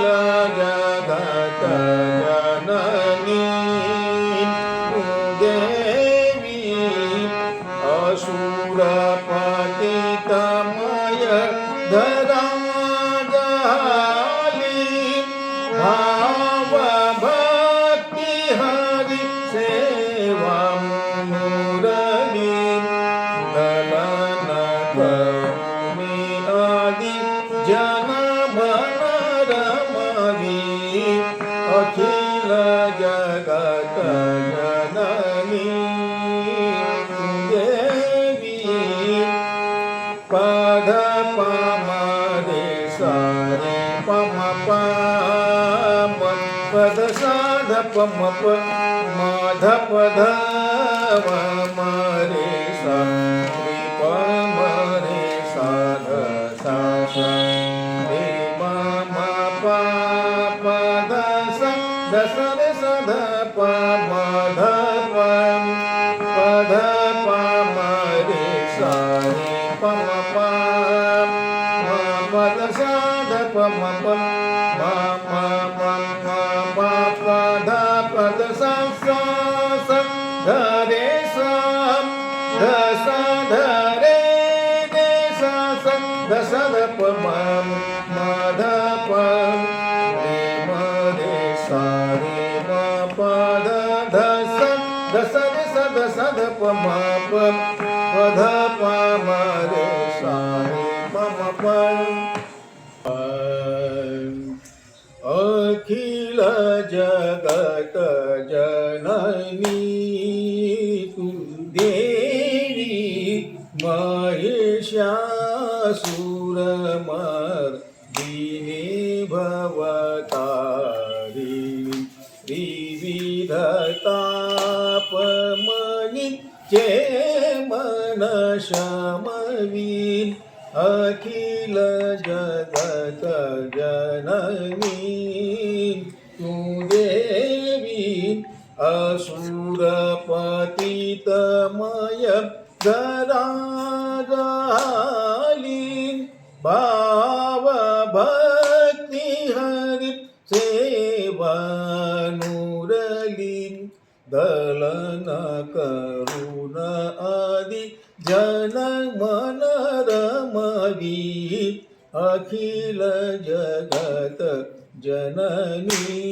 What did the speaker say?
जगत जननी देवी असुर पतितमय धरा जाली भाव भक्ती हरि सेवा मुरली दलन करुणी आदि जन अखिल जगत जननी देवी पद पम रे सारे पम पम पद साध पम प माध पद रे सा पम रे साध सा रे पम पद दस रे सध प मध पद पम रे सा रे पम पद साध पम प पद सा ध रे सा ध सा ध रे रे सा ध सा ध प म ध प सा रे म प ध ध स रे स ध स ध प म प ध प म रे सा रे प म प अखिल जगत जननी तू देवी महिषासुरमर्दिनी भवतारी विविधतापमनि चे मन शमवीन अखिल जगत जननी तू देवी असुर पतितमय धरा जाली भाव भक्ती हरि सेवा नुरली दलन करुण आदि जन मन रमवी अखिल जगत जननी